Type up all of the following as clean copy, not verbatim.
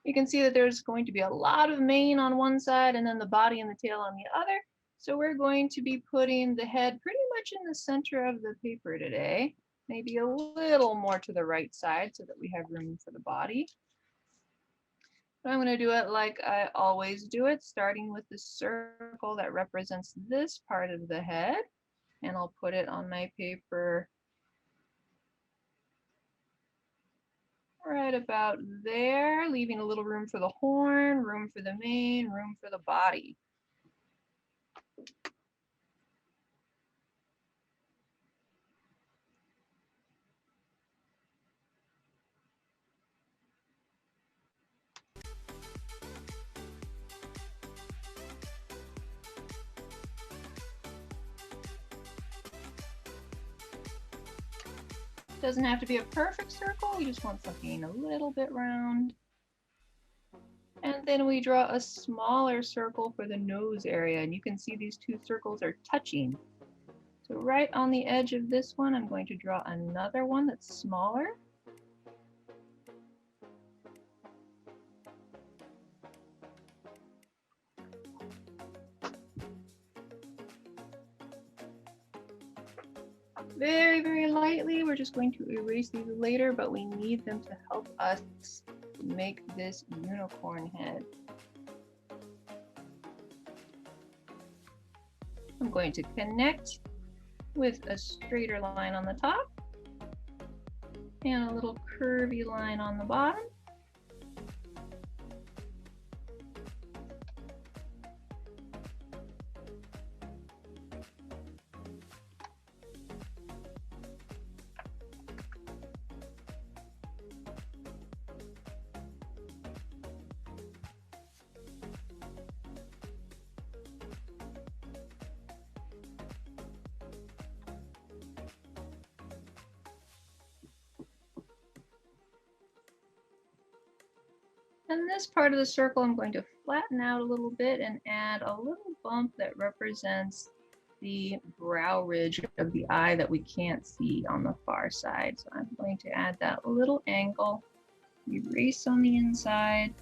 You can see that there's going to be a lot of mane on one side and then the body and the tail on the other. So we're going to be putting the head pretty much in the center of the paper today, maybe a little more to the right side so that we have room for the body. But I'm going to do it like I always do it, starting with the circle that represents this part of the head, and I'll put it on my paper right about there, leaving a little room for the horn, room for the mane, room for the body. Doesn't have to be a perfect circle, we just want something a little bit round. And then we draw a smaller circle for the nose area, and you can see these two circles are touching. So right on the edge of this one, I'm going to draw another one that's smaller. Very, very lightly. We're just going to erase these later, but we need them to help us make this unicorn head. I'm going to connect with a straighter line on the top and a little curvy line on the bottom. And this part of the circle, I'm going to flatten out a little bit and add a little bump that represents the brow ridge of the eye that we can't see on the far side. So I'm going to add that little angle, erase on the inside.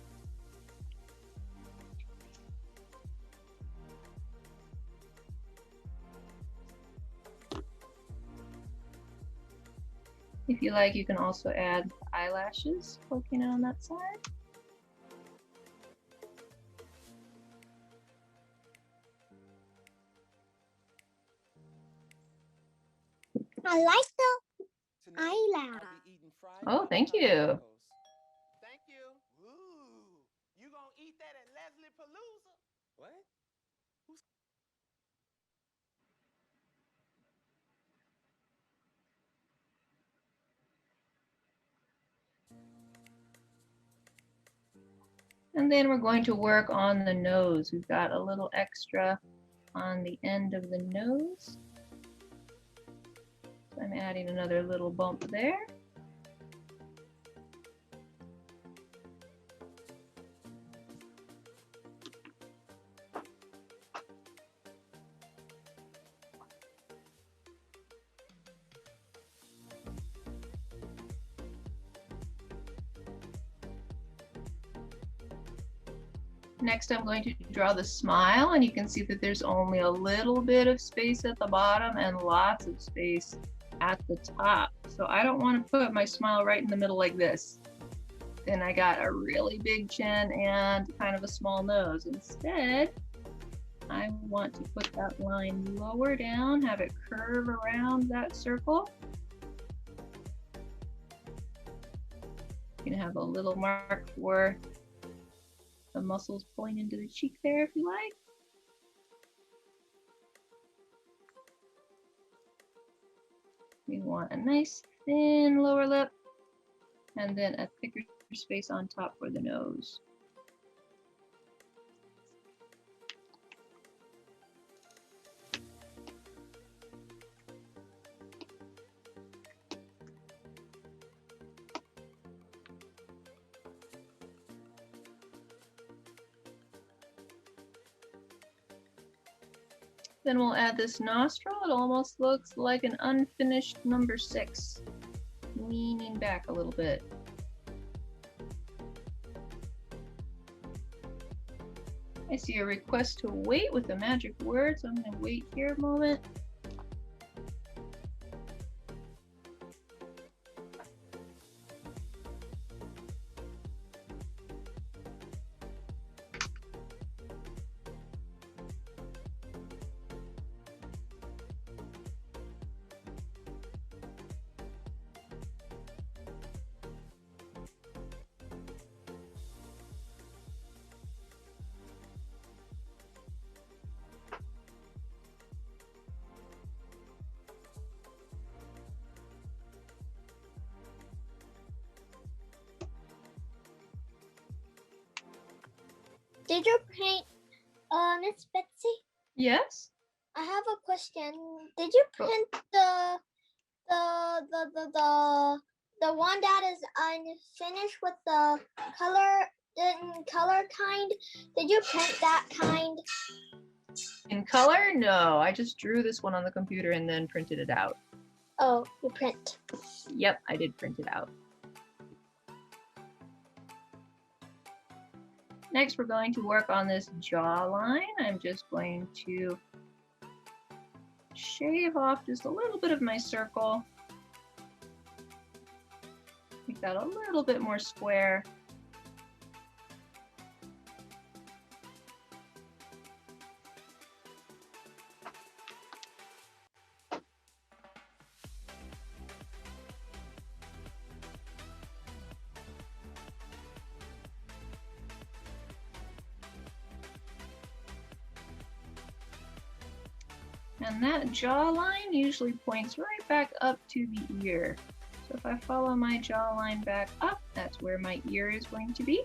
If you like, you can also add eyelashes poking out on that side. I like the eyelash. Oh, thank you. Thank you. Ooh, you gonna eat that at Leslie Palooza? What? And then we're going to work on the nose. We've got a little extra on the end of the nose. So I'm adding another little bump there. Next, I'm going to draw the smile, and you can see that there's only a little bit of space at the bottom and lots of space at the top. So I don't want to put my smile right in the middle like this. Then I got a really big chin and kind of a small nose. Instead, I want to put that line lower down, have it curve around that circle. You can have a little mark for the muscles pulling into the cheek there if you like. We want a nice thin lower lip and then a thicker space on top for the nose. Then we'll add this nostril. It almost looks like an unfinished number 6, leaning back a little bit. I see a request to wait with the magic word, so I'm going to wait here a moment. Did you paint, Miss Betsy? Yes? I have a question. Did you print the one that is unfinished with the color kind? Did you print that kind? In color? No, I just drew this one on the computer and then printed it out. Oh, you print. Yep, I did print it out. Next, we're going to work on this jawline. I'm just going to shave off just a little bit of my circle. Make that a little bit more square. And that jawline usually points right back up to the ear. So if I follow my jawline back up, that's where my ear is going to be.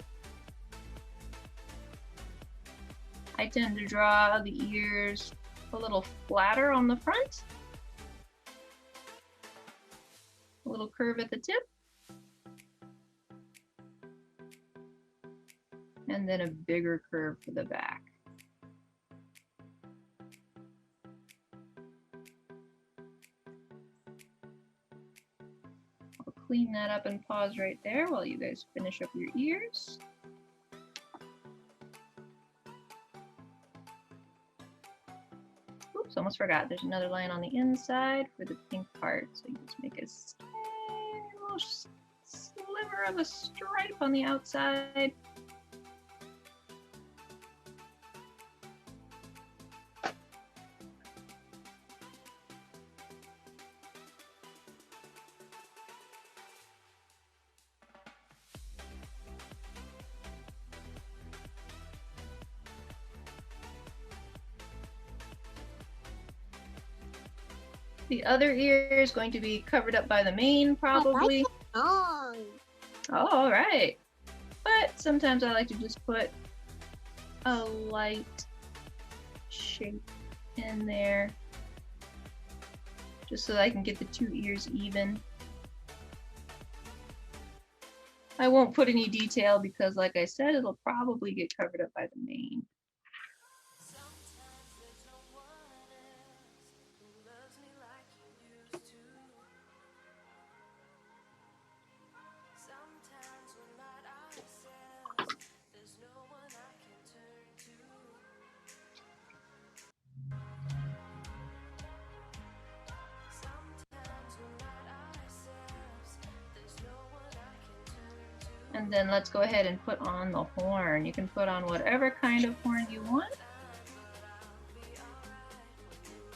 I tend to draw the ears a little flatter on the front. A little curve at the tip. And then a bigger curve for the back. Clean that up and pause right there while you guys finish up your ears. Oops, almost forgot. There's another line on the inside for the pink part. So you just make a little sliver of a stripe on the outside. The other ear is going to be covered up by the mane, probably. Oh. Oh, all right. But sometimes I like to just put a light shape in there, just so that I can get the two ears even. I won't put any detail because, like I said, it'll probably get covered up by the mane. And then let's go ahead and put on the horn. You can put on whatever kind of horn you want.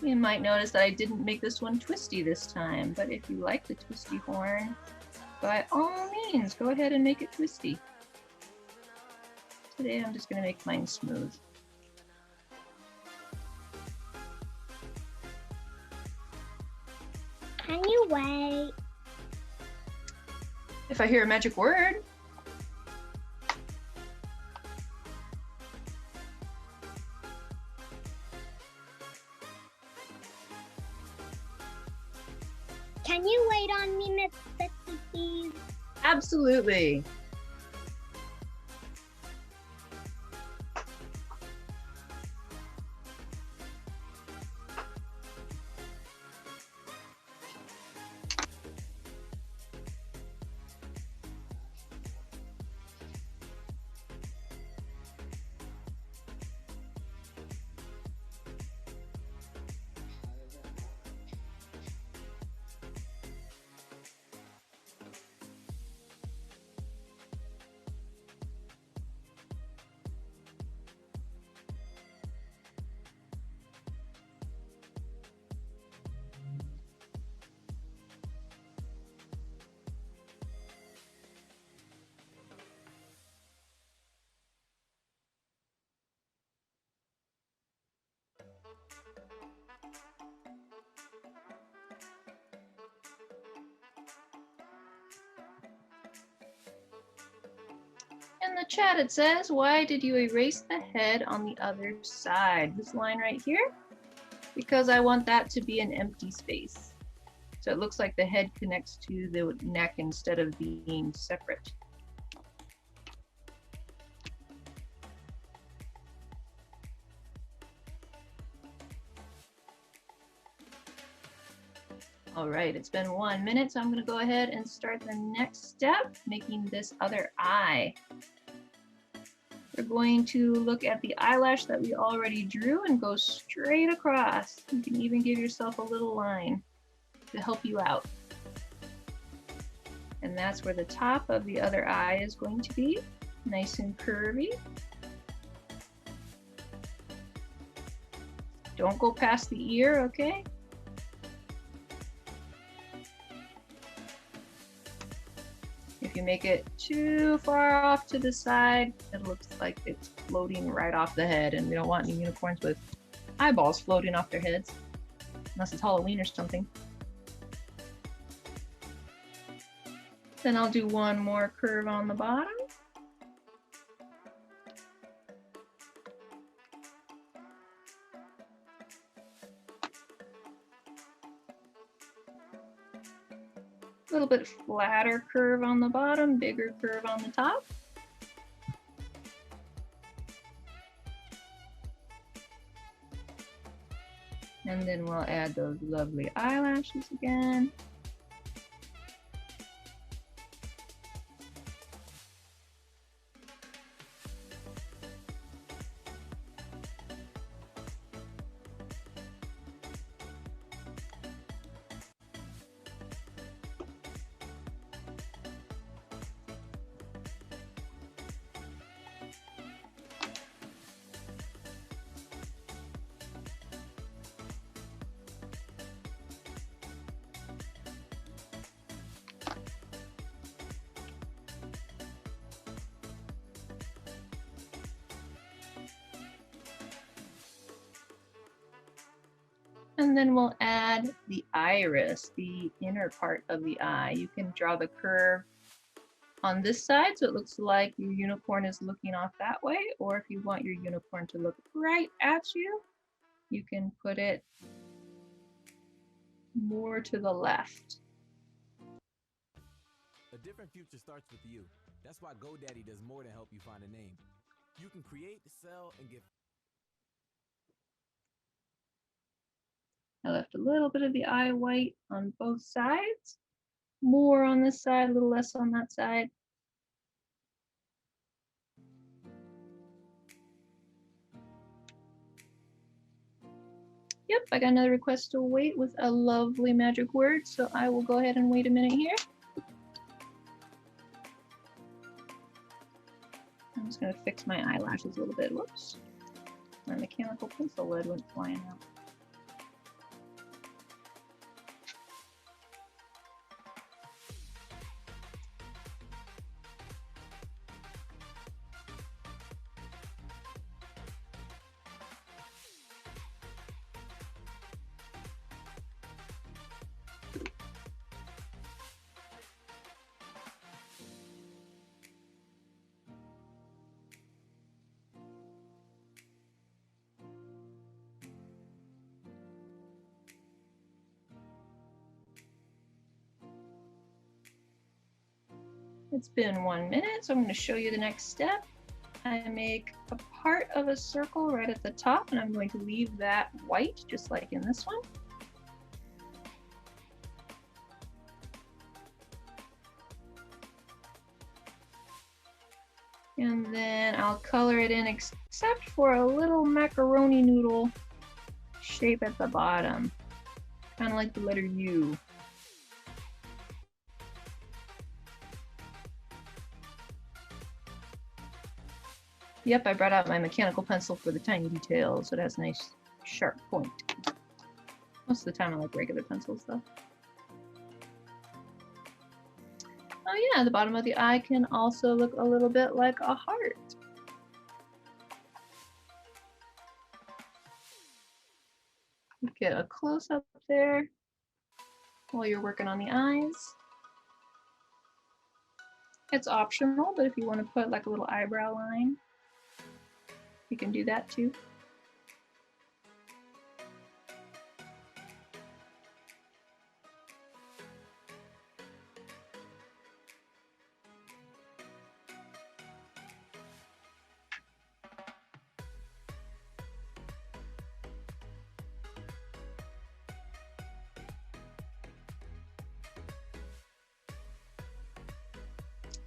You might notice that I didn't make this one twisty this time, but if you like the twisty horn, by all means, go ahead and make it twisty. Today I'm just going to make mine smooth. Can you wait? If I hear a magic word, Can you wait on me, Miss Betsy, please? absolutely. In the chat it says, why did you erase the head on the other side? This line right here? Because I want that to be an empty space. So it looks like the head connects to the neck instead of being separate. All right, it's been 1 minute, so I'm gonna go ahead and start the next step, making this other eye. We're going to look at the eyelash that we already drew and go straight across. You can even give yourself a little line to help you out. And that's where the top of the other eye is going to be, nice and curvy. Don't go past the ear, okay? If you make it too far off to the side, it looks like it's floating right off the head, and we don't want any unicorns with eyeballs floating off their heads, unless it's Halloween or something. Then I'll do one more curve on the bottom. A little bit flatter curve on the bottom, bigger curve on the top. And then we'll add those lovely eyelashes again. And then we'll add the iris, the inner part of the eye. You can draw the curve on this side so it looks like your unicorn is looking off that way, or if you want your unicorn to look right at you, you can put it more to the left. A different future starts with you. That's why GoDaddy does more than help you find a name. You can create, sell, and get. I left a little bit of the eye white on both sides, more on this side, a little less on that side. Yep, I got another request to wait with a lovely magic word, so I will go ahead and wait a minute here. I'm just going to fix my eyelashes a little bit. Whoops. My mechanical pencil lead went flying out. It's been 1 minute, so I'm going to show you the next step. I make a part of a circle right at the top, and I'm going to leave that white, just like in this one. And then I'll color it in except for a little macaroni noodle shape at the bottom, kind of like the letter U. Yep, I brought out my mechanical pencil for the tiny details. It has a nice sharp point. Most of the time I like regular pencils though. Oh yeah, the bottom of the eye can also look a little bit like a heart. Get a close-up there while you're working on the eyes. It's optional, but if you want to put like a little eyebrow line, you can do that too.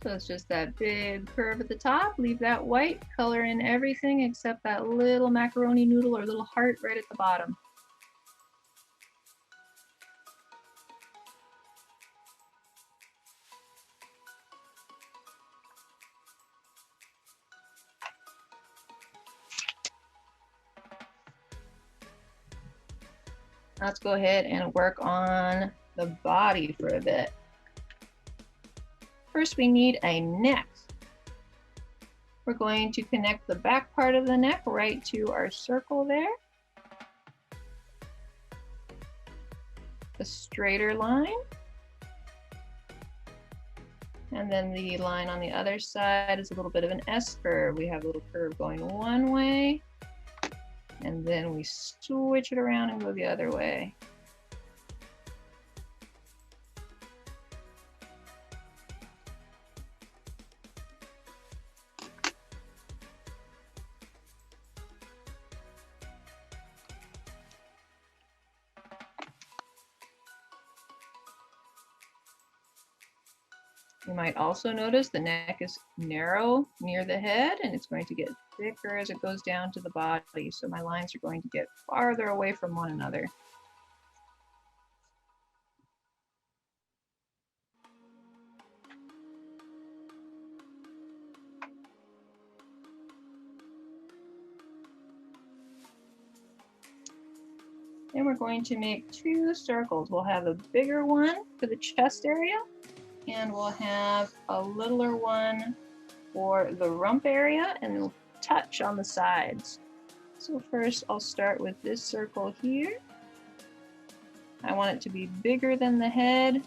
So it's just that big curve at the top. Leave that white, color in everything except that little macaroni noodle or little heart right at the bottom. Let's go ahead and work on the body for a bit. First, we need a neck. We're going to connect the back part of the neck right to our circle there. A straighter line. And then the line on the other side is a little bit of an S curve. We have a little curve going one way, and then we switch it around and go the other way. You might also notice the neck is narrow near the head, and it's going to get thicker as it goes down to the body. So my lines are going to get farther away from one another. Then we're going to make two circles. We'll have a bigger one for the chest area, and we'll have a littler one for the rump area, and they'll touch on the sides. So first I'll start with this circle here. I want it to be bigger than the head.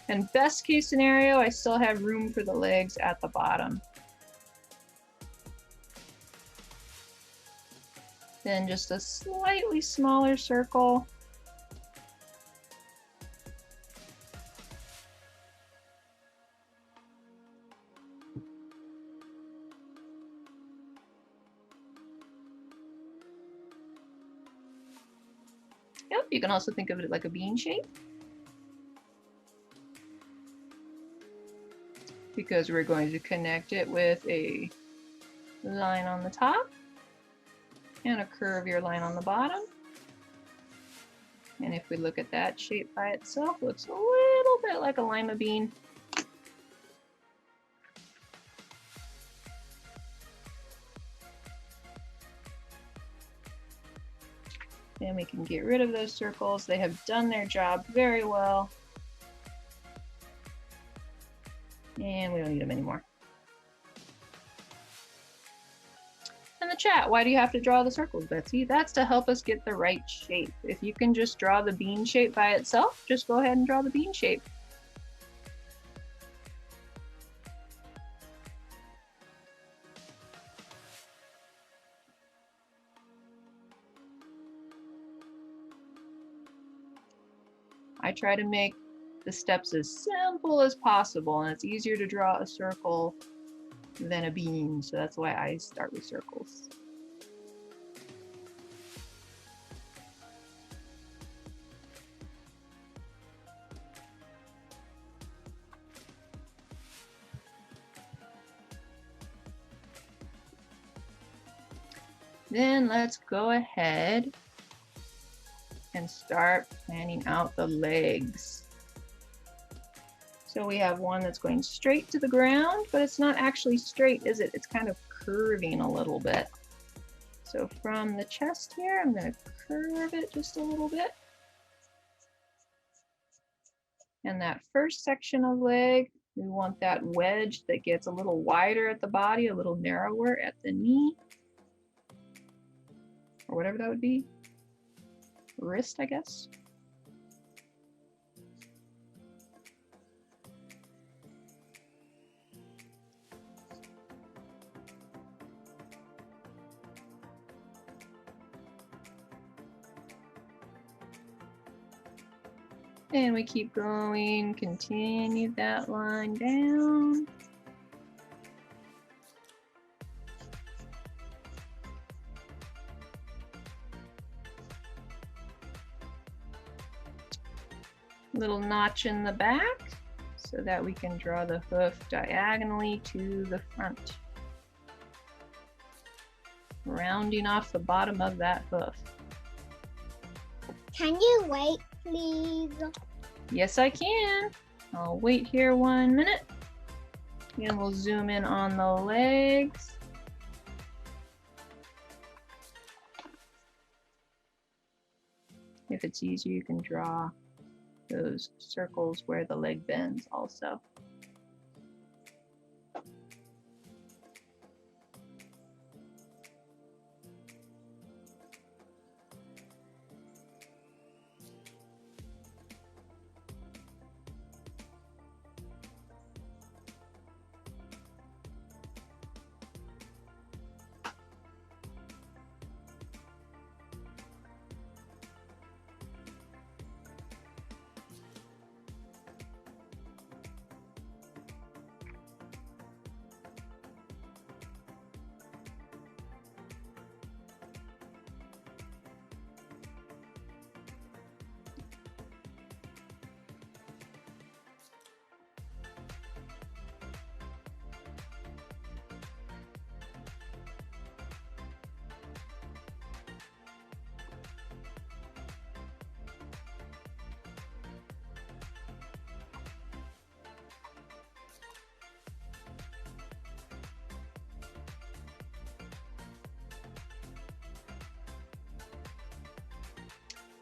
And best case scenario, I still have room for the legs at the bottom. Then just a slightly smaller circle. Yep, you can also think of it like a bean shape, because we're going to connect it with a line on the top and a curvier line on the bottom. And if we look at that shape by itself, it looks a little bit like a lima bean. And we can get rid of those circles. They have done their job very well. And we don't need them anymore. In the chat, why do you have to draw the circles, Betsy? That's to help us get the right shape. If you can just draw the bean shape by itself, just go ahead and draw the bean shape. I try to make the steps as simple as possible, and it's easier to draw a circle than a bean, so that's why I start with circles. Then let's go ahead and start planning out the legs. So we have one that's going straight to the ground, but it's not actually straight, is it? It's kind of curving a little bit. So from the chest here, I'm going to curve it just a little bit. And that first section of leg, we want that wedge that gets a little wider at the body, a little narrower at the knee, or whatever that would be. Wrist, I guess. And we keep going, continue that line down. Little notch in the back so that we can draw the hoof diagonally to the front. Rounding off the bottom of that hoof. Can you wait, please? Yes, I can. I'll wait here 1 minute. And we'll zoom in on the legs. If it's easier, you can draw those circles where the leg bends also.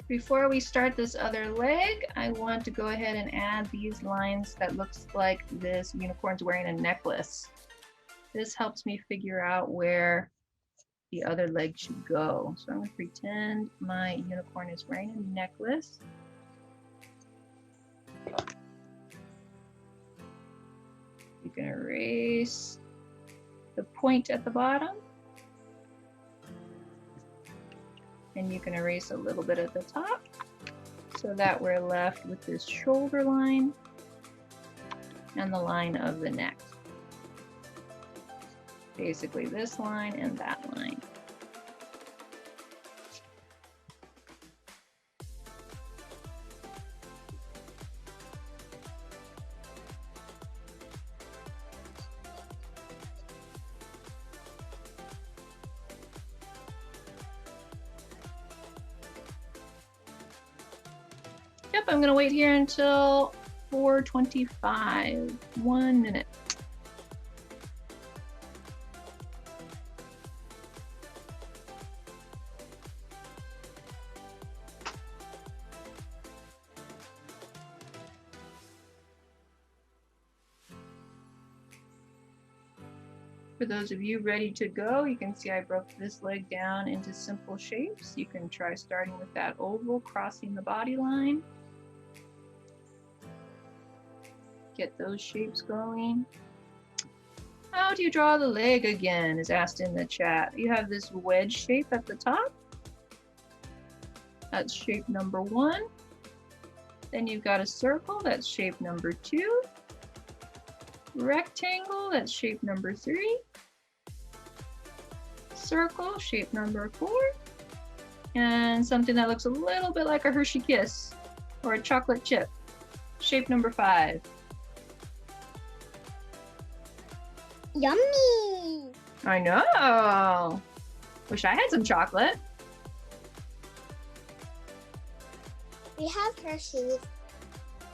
Before we start this other leg, I want to go ahead and add these lines that looks like this unicorn's wearing a necklace. This helps me figure out where the other leg should go. So I'm going to pretend my unicorn is wearing a necklace. You can erase the point at the bottom. And you can erase a little bit at the top so that we're left with this shoulder line and the line of the neck. Basically this line and that line. Yep, I'm gonna wait here until 4:25, 1 minute. For those of you ready to go, you can see I broke this leg down into simple shapes. You can try starting with that oval, crossing the body line. Get those shapes going. How do you draw the leg again is asked in the chat. You have this wedge shape at the top. That's shape number 1. Then you've got a circle, that's shape number 2. Rectangle, that's shape number 3. Circle, shape number 4. And something that looks a little bit like a Hershey Kiss or a chocolate chip, shape number 5. Yummy! I know. Wish I had some chocolate. We have Hershey's.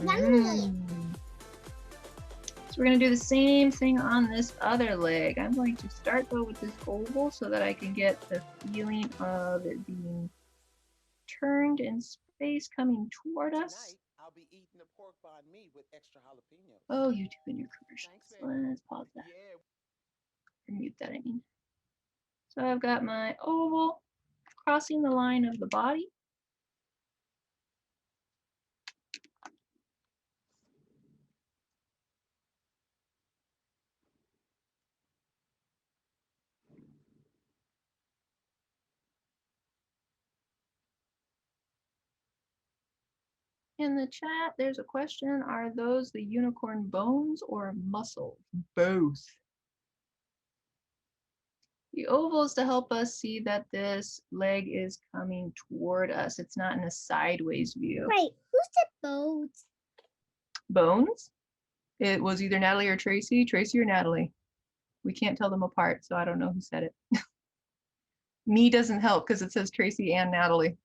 Mm. So we're going to do the same thing on this other leg. I'm going to start though with this oval so that I can get the feeling of it being turned in space coming toward us. Tonight, I'll be eating a pork banh mi with extra jalapenos. Oh, YouTube and your commercials. Thanks, baby. Let's pause that. Yeah. Or mute that, I mean. So I've got my oval crossing the line of the body. In the chat, there's a question. Are those the unicorn bones or muscles? Both. The oval is to help us see that this leg is coming toward us. It's not in a sideways view. Wait, who said bones? Bones? It was either Natalie or Tracy or Natalie. We can't tell them apart, so I don't know who said it. Me doesn't help because it says Tracy and Natalie.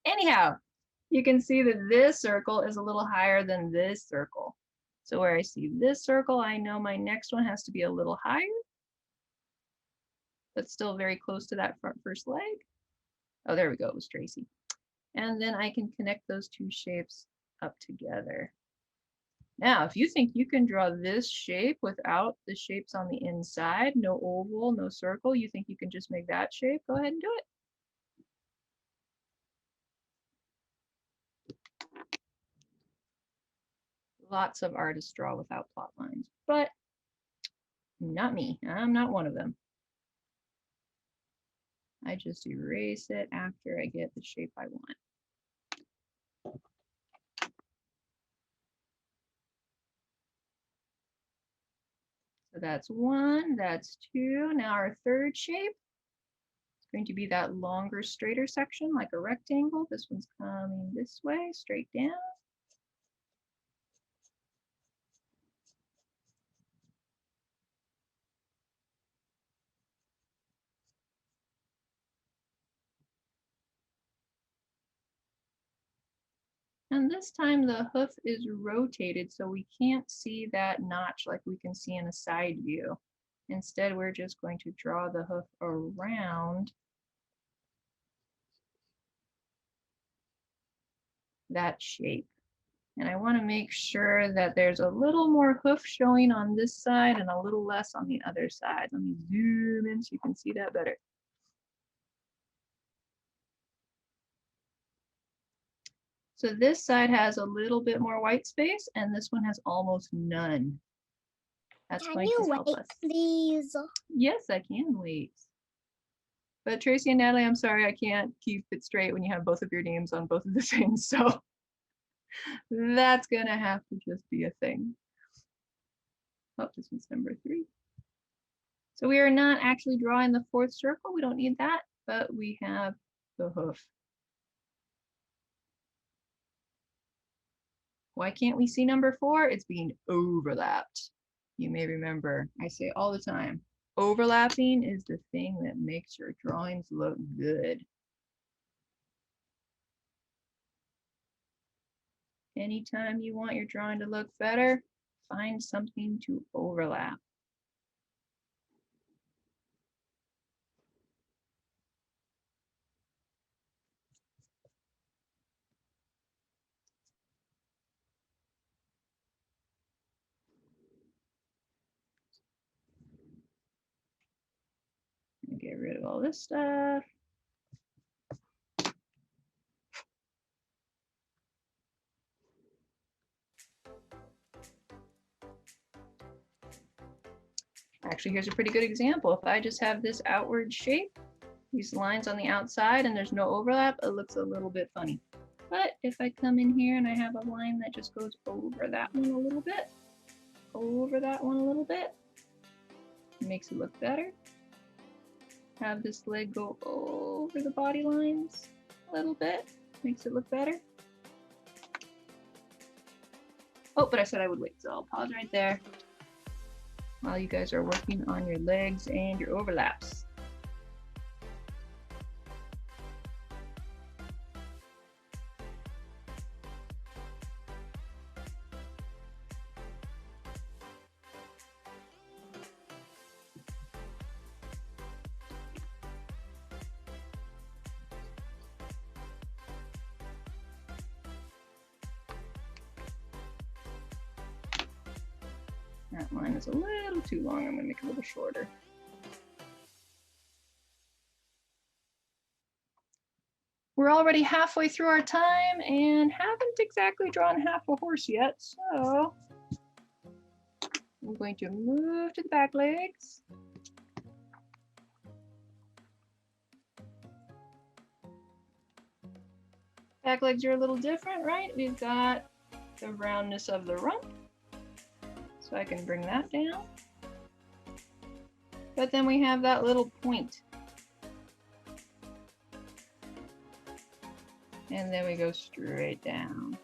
Anyhow, you can see that this circle is a little higher than this circle. So where I see this circle, I know my next one has to be a little higher, but still very close to that first leg. Oh, there we go, it was Tracy. And then I can connect those two shapes up together. Now, if you think you can draw this shape without the shapes on the inside, no oval, no circle, you think you can just make that shape, go ahead and do it. Lots of artists draw without plot lines, but not me. I'm not one of them. I just erase it after I get the shape I want. So that's one, that's two. Now our third shape is going to be that longer, straighter section like a rectangle. This one's coming this way, straight down. And this time the hoof is rotated so we can't see that notch like we can see in a side view. Instead, we're just going to draw the hoof around that shape. And I want to make sure that there's a little more hoof showing on this side and a little less on the other side. Let me zoom in so you can see that better. So this side has a little bit more white space and this one has almost none. That's Can going you to help wait, us. please? Yes, I can wait. But Tracy and Natalie, I'm sorry, I can't keep it straight when you have both of your names on both of the things. So that's gonna have to just be a thing. Oh, this one's number 3. So we are not actually drawing the 4th circle. We don't need that, but we have the hoof. Why can't we see number 4? It's being overlapped. You may remember, I say all the time, overlapping is the thing that makes your drawings look good. Anytime you want your drawing to look better, find something to overlap. Get rid of all this stuff. Actually, here's a pretty good example. If I just have this outward shape, these lines on the outside, and there's no overlap, it looks a little bit funny. But if I come in here and I have a line that just goes over that one a little bit, over that one a little bit, it makes it look better. Have this leg go over the body lines a little bit, makes it look better. Oh, but I said I would wait, so I'll pause right there while you guys are working on your legs and your overlaps. That line is a little too long. I'm going to make it a little shorter. We're already halfway through our time and haven't exactly drawn half a horse yet, so I'm going to move to the back legs. Back legs are a little different, right? We've got the roundness of the rump. So I can bring that down. But then we have that little point. And then we go straight down.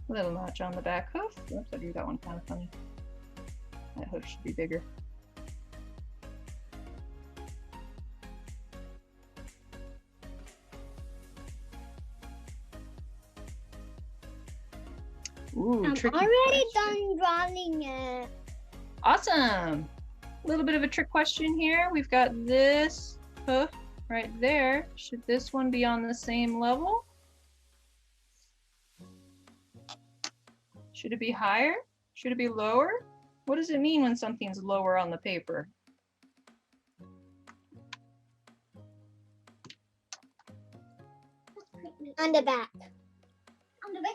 Little notch on the back hoof. Oops, I drew that one kind of funny. That hoof should be bigger. Ooh, I'm tricky already question. done drawing it. Awesome. A little bit of a trick question here. We've got this hoof right there. Should this one be on the same level? Should it be higher? Should it be lower? What does it mean when something's lower on the paper? On the back. On the back.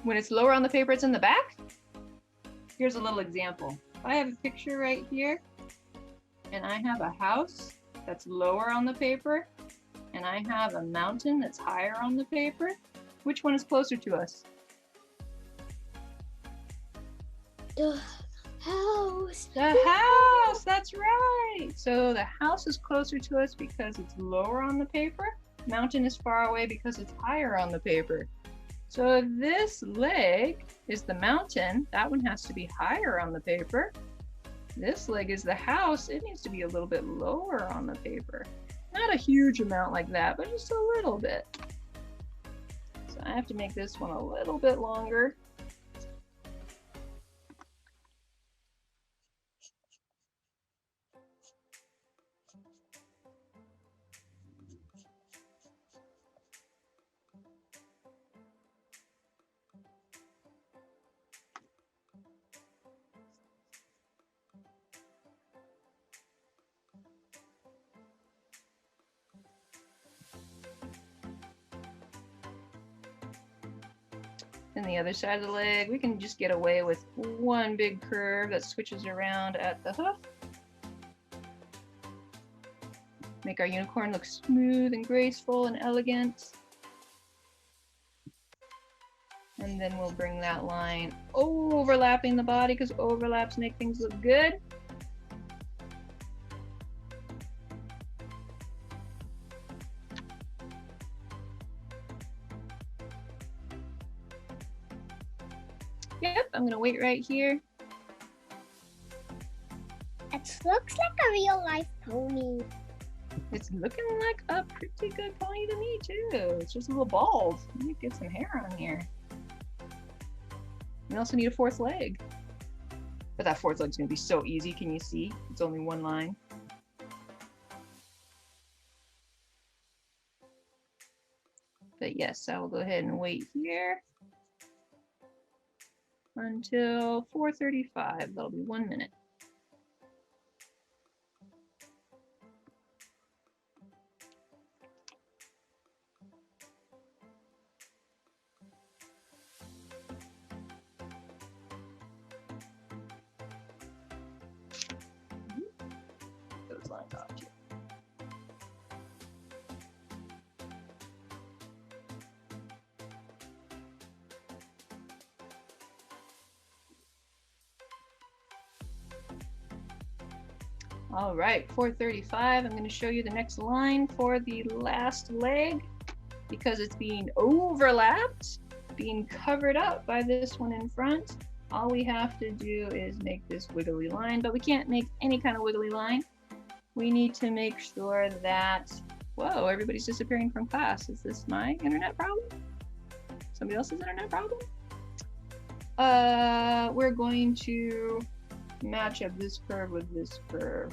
When it's lower on the paper, it's in the back? Here's a little example. I have a picture right here, and I have a house that's lower on the paper, and I have a mountain that's higher on the paper. Which one is closer to us? The house. The house, that's right. So the house is closer to us because it's lower on the paper. Mountain is far away because it's higher on the paper. So if this leg is the mountain, that one has to be higher on the paper. This leg is the house, it needs to be a little bit lower on the paper. Not a huge amount like that, but just a little bit. So I have to make this one a little bit longer. And the other side of the leg, we can just get away with one big curve that switches around at the hoof. Make our unicorn look smooth and graceful and elegant. And then we'll bring that line overlapping the body because overlaps make things look good. Yep, I'm gonna wait right here. It looks like a real life pony. It's looking like a pretty good pony to me too. It's just a little bald. Let me get some hair on here. We also need a fourth leg. But that fourth leg's gonna be so easy, can you see? It's only one line. But yes, I will go ahead and wait here until 4:35. That'll be 1 minute. Those lines off too. All right, 4:35. I'm going to show you the next line for the last leg because it's being overlapped, being covered up by this one in front. All we have to do is make this wiggly line, but we can't make any kind of wiggly line. We need to make sure that, whoa, everybody's disappearing from class. Is this my internet problem? Somebody else's internet problem? We're going to match up this curve with this curve.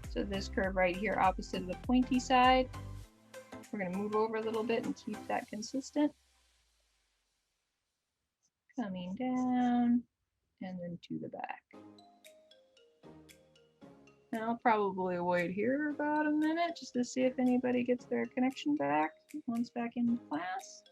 So this curve right here opposite of the pointy side. We're going to move over a little bit and keep that consistent. Coming down and then to the back. And I'll probably wait here about a minute just to see if anybody gets their connection back once back in class.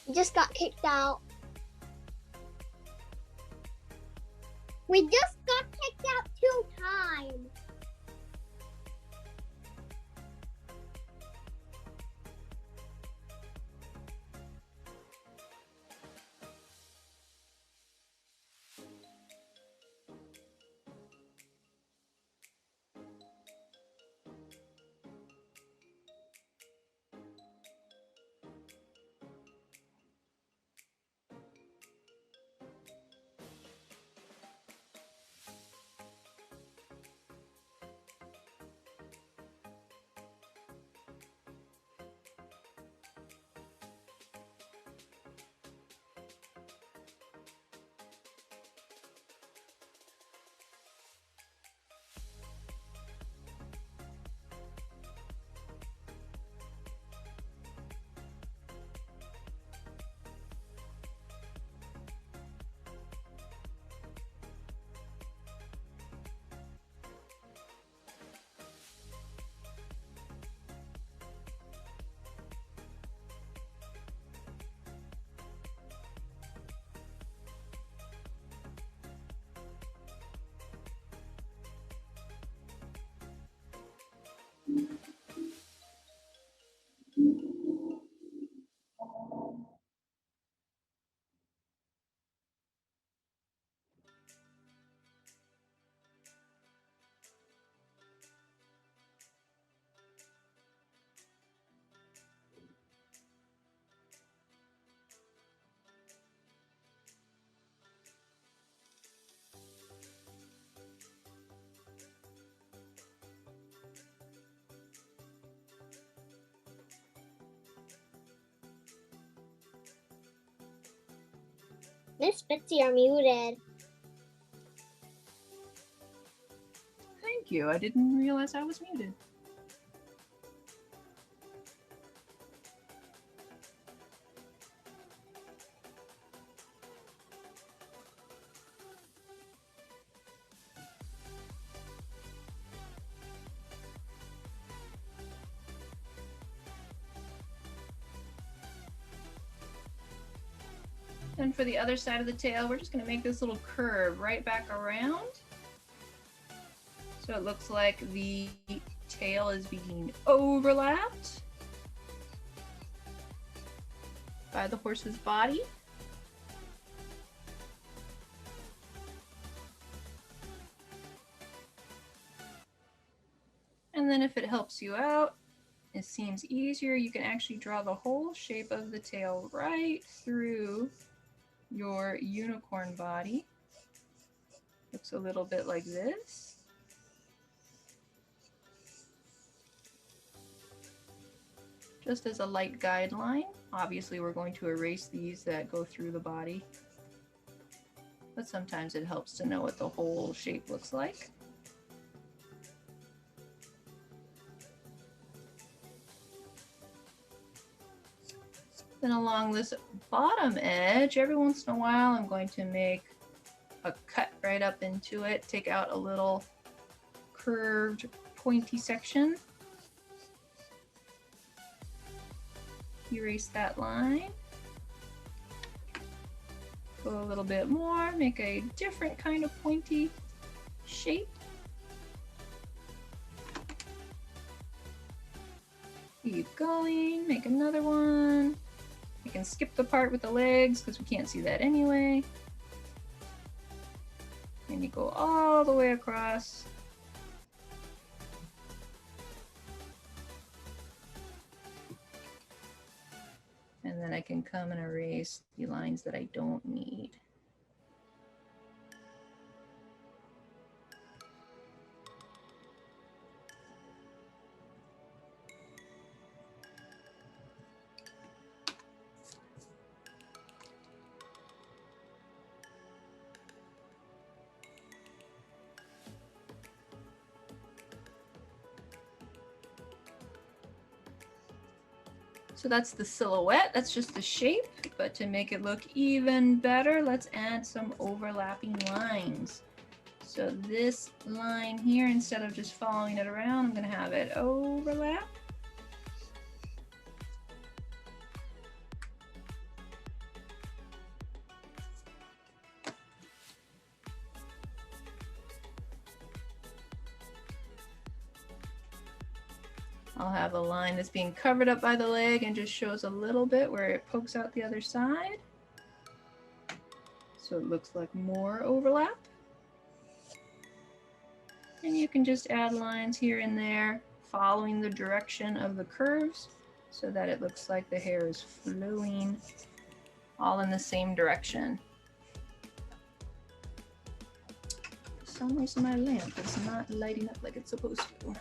You just got kicked out. We just got kicked out 2 times. Miss Betsy, you're muted. Thank you. I didn't realize I was muted. And for the other side of the tail, we're just going to make this little curve right back around. So it looks like the tail is being overlapped by the horse's body. And then if it helps you out, it seems easier, you can actually draw the whole shape of the tail right through your unicorn body. Looks a little bit like this. Just as a light guideline. Obviously we're going to erase these that go through the body, but sometimes it helps to know what the whole shape looks like. Then along this bottom edge, every once in a while, I'm going to make a cut right up into it, take out a little curved, pointy section. Erase that line. Go a little bit more, make a different kind of pointy shape. Keep going, make another one. You can skip the part with the legs because we can't see that anyway. And you go all the way across. And then I can come and erase the lines that I don't need. So that's the silhouette, that's just the shape, but to make it look even better, let's add some overlapping lines. So this line here, instead of just following it around, I'm gonna have it overlap. I'll have a line that's being covered up by the leg and just shows a little bit where it pokes out the other side. So it looks like more overlap. And you can just add lines here and there, following the direction of the curves so that it looks like the hair is flowing all in the same direction. For some reason my lamp is not lighting up like it's supposed to.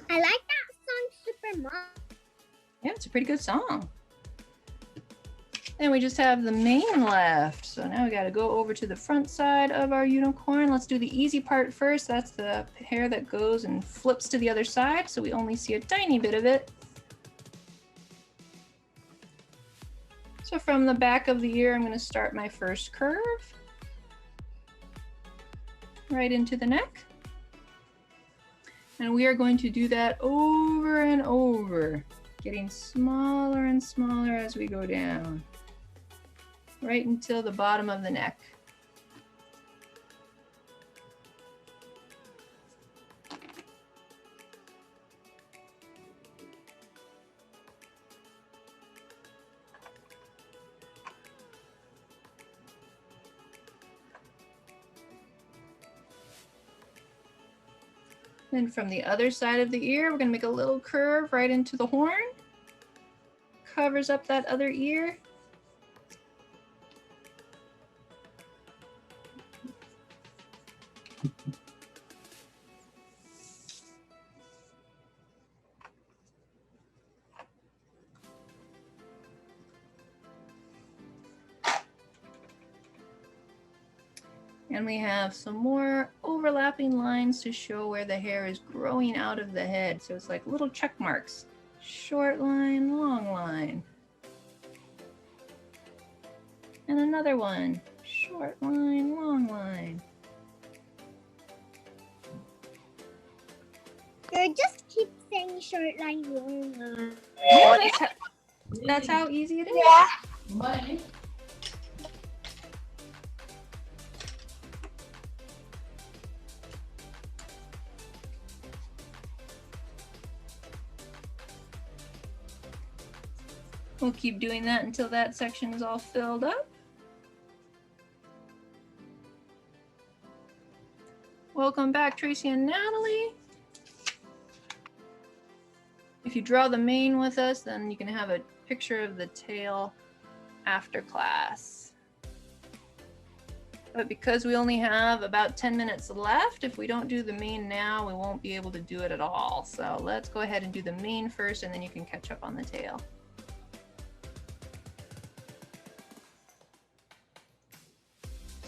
I like that song super much. Yeah, it's a pretty good song. Then we just have the mane left. So now we got to go over to the front side of our unicorn. Let's do the easy part first. That's the hair that goes and flips to the other side, so we only see a tiny bit of it. So from the back of the ear, I'm going to start my first curve right into the neck. And we are going to do that over and over, getting smaller and smaller as we go down, right until the bottom of the neck. Then from the other side of the ear, we're going to make a little curve right into the horn. Covers up that other ear. And we have some more overlapping lines to show where the hair is growing out of the head. So it's like little check marks. Short line, long line. And another one. Short line, long line. You just keep saying short line, long line. Yeah, that's how easy it is. Yeah. We'll keep doing that until that section is all filled up. Welcome back, Tracy and Natalie. If you draw the mane with us, then you can have a picture of the tail after class. But because we only have about 10 minutes left, if we don't do the mane now, we won't be able to do it at all. So let's go ahead and do the mane first, and then you can catch up on the tail.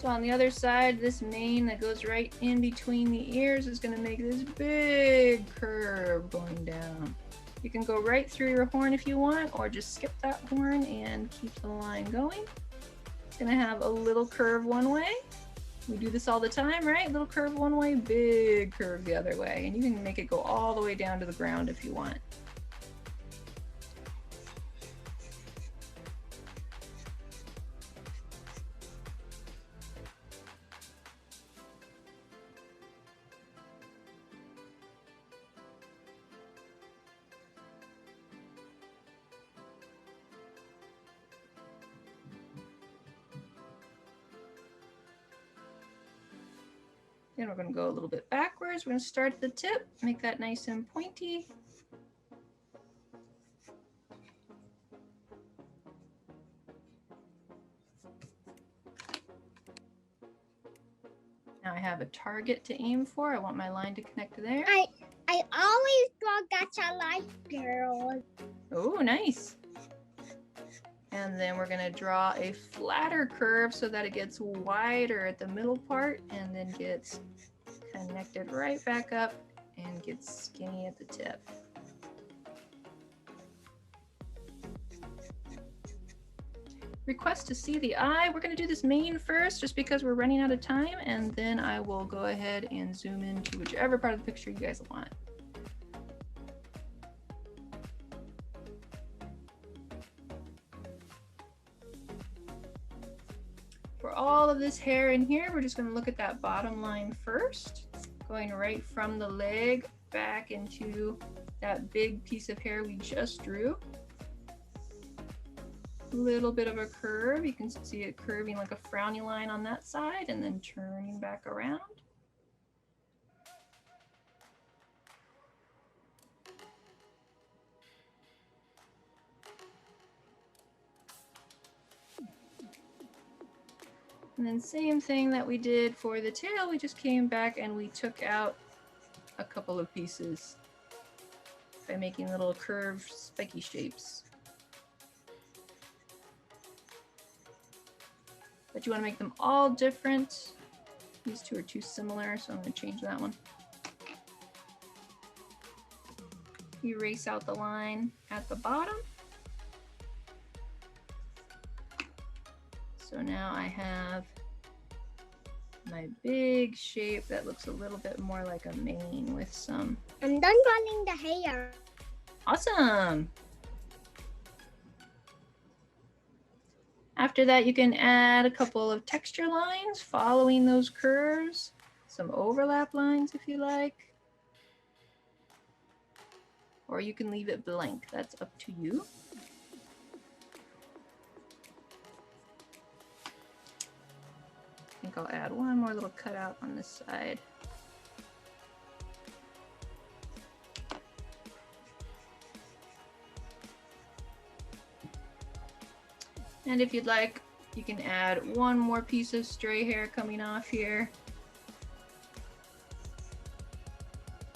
So on the other side, this mane that goes right in between the ears is going to make this big curve going down. You can go right through your horn if you want, or just skip that horn and keep the line going. It's going to have a little curve one way. We do this all the time, right? Little curve one way, big curve the other way. And you can make it go all the way down to the ground if you want. Then we're going to go a little bit backwards. We're going to start at the tip, make that nice and pointy. Now I have a target to aim for. I want my line to connect there. I always draw gacha like girls. Oh, nice. And then we're going to draw a flatter curve so that it gets wider at the middle part and then gets connected right back up and gets skinny at the tip. request to see the eye. We're going to do this mane first just because we're running out of time, and then I will go ahead and zoom into whichever part of the picture you guys want. For all of this hair in here, we're just going to look at that bottom line first, going right from the leg back into that big piece of hair we just drew. Little bit of a curve. You can see it curving like a frowny line on that side and then turning back around. And then same thing that we did for the tail, we just came back and we took out a couple of pieces by making little curved spiky shapes. But you want to make them all different. These two are too similar, so I'm going to change that one. Erase out the line at the bottom. So now I have my big shape that looks a little bit more like a mane with some... I'm done running the hair. Awesome! After that, you can add a couple of texture lines following those curves, some overlap lines if you like, or you can leave it blank. That's up to you. I think I'll add one more little cutout on this side. And if you'd like, you can add one more piece of stray hair coming off here.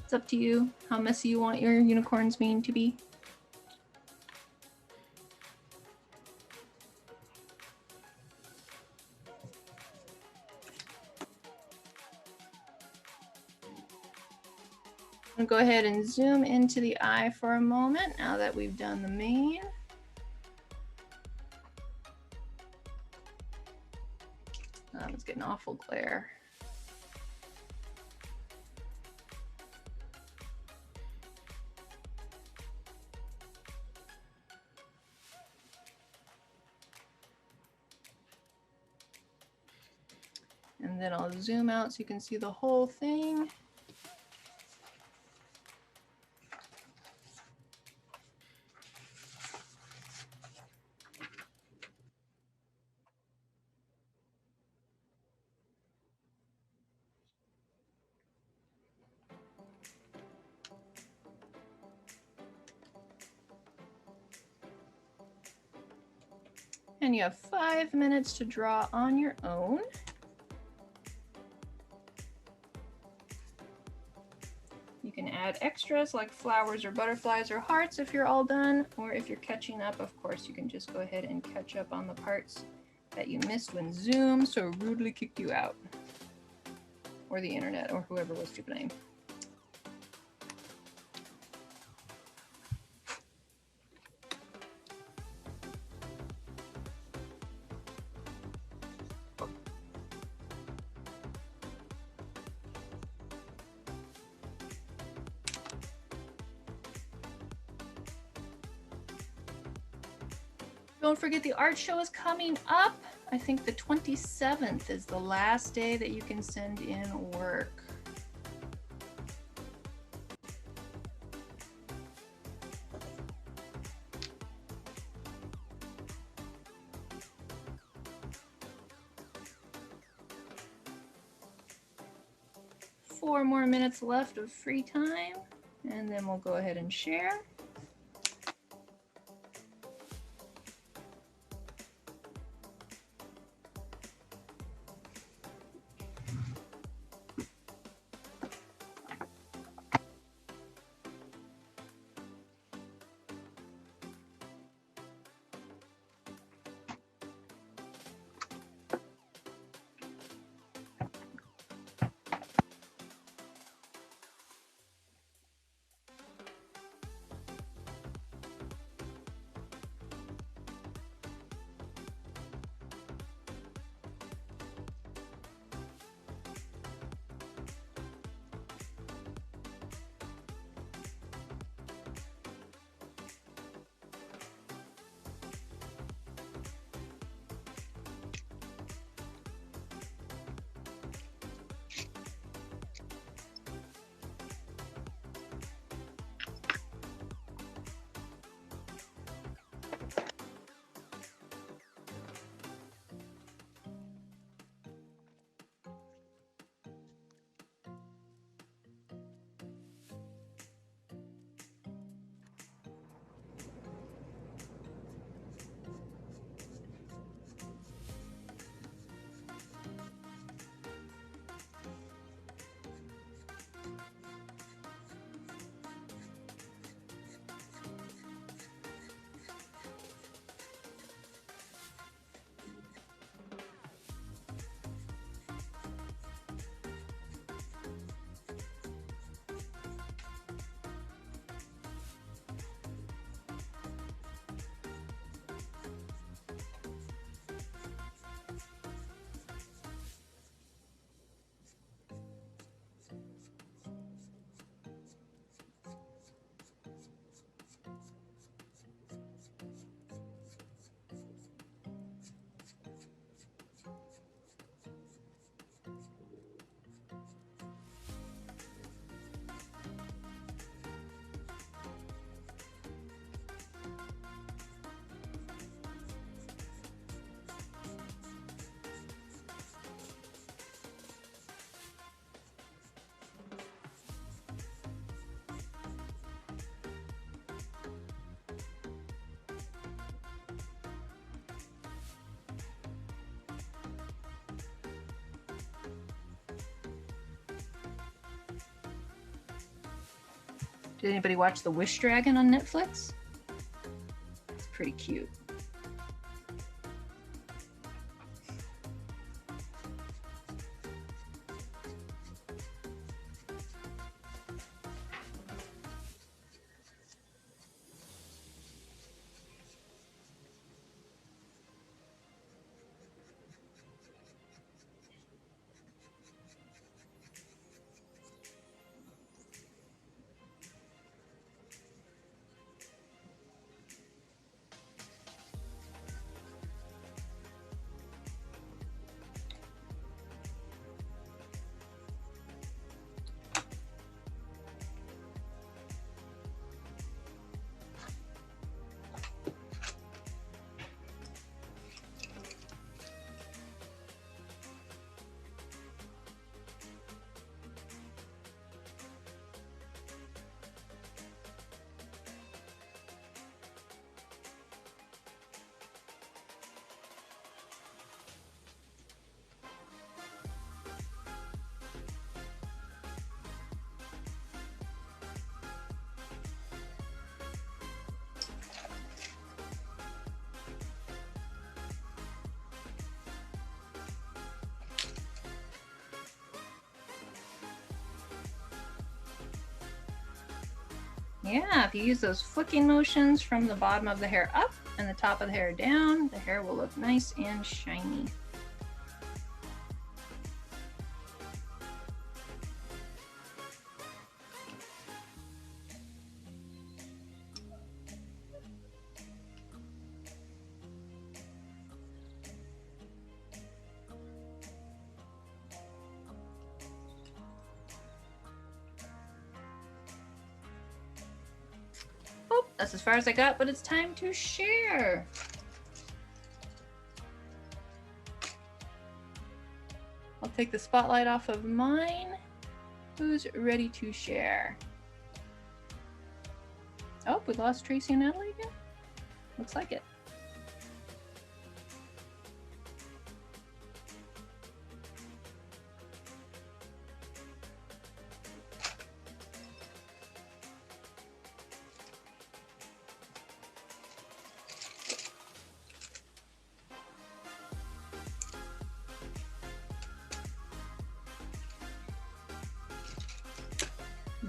It's up to you how messy you want your unicorn's mane to be. I'm gonna go ahead and zoom into the eye for a moment now that we've done the mane. It's getting awful glare. And then I'll zoom out so you can see the whole thing. And you have 5 minutes to draw on your own. You can add extras like flowers or butterflies or hearts if you're all done, or if you're catching up, of course, you can just go ahead and catch up on the parts that you missed when Zoom so rudely kicked you out, or the internet, or whoever was to blame. Don't forget the art show is coming up. I think the 27th is the last day that you can send in work. Four more minutes left of free time, and then we'll go ahead and share. Did anybody watch The Wish Dragon on Netflix? It's pretty cute. Yeah, if you use those flicking motions from the bottom of the hair up and the top of the hair down, the hair will look nice and shiny. Oh, that's as far as I got, but it's time to share. I'll take the spotlight off of mine. Who's ready to share? Oh, we lost Tracy and Natalie again? Looks like it.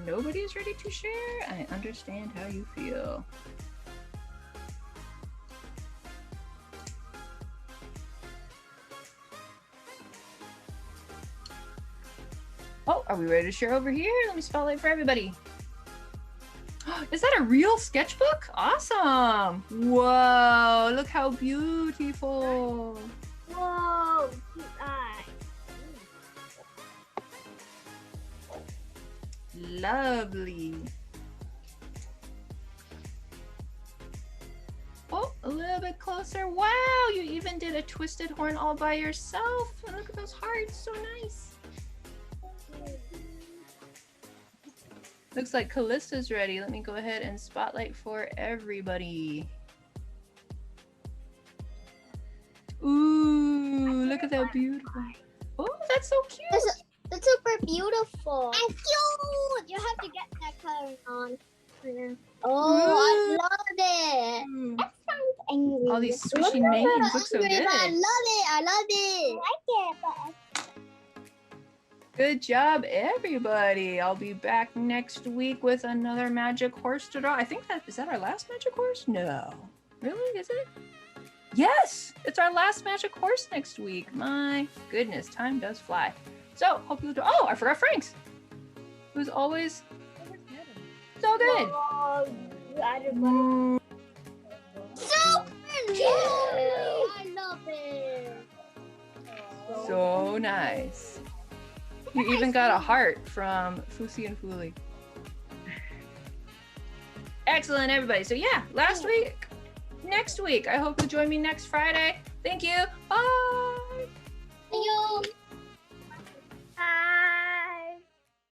Nobody's ready to share? I understand how you feel. Oh, are we ready to share over here? Let me spotlight for everybody. Is that a real sketchbook? Awesome! Whoa, look how beautiful. Whoa, cute eye. Lovely. Oh, a little bit closer. Wow, you even did a twisted horn all by yourself. And look at those hearts, so nice. Looks like Callista's ready. Let me go ahead and spotlight for everybody. Ooh, look at that beautiful. Oh, that's so cute. That's super beautiful. And cute. You have to get that color on. Oh, I love it. That sounds angry. All these swishy names look so good. I love it. I love it. I like it, but Good job, everybody. I'll be back next week with another magic horse to draw. I think is that our last magic horse? No. Really? Is it? Yes! It's our last magic horse next week. My goodness, time does fly. So, hope you do. Oh, I forgot Frank's. Who's always so good. oh, you added butter. Super cute. I love it. So nice. You even got a heart from Fusi and Fuli. Excellent, everybody. So yeah, last week, next week. I hope you join me next Friday. Thank you. Bye. Thank you.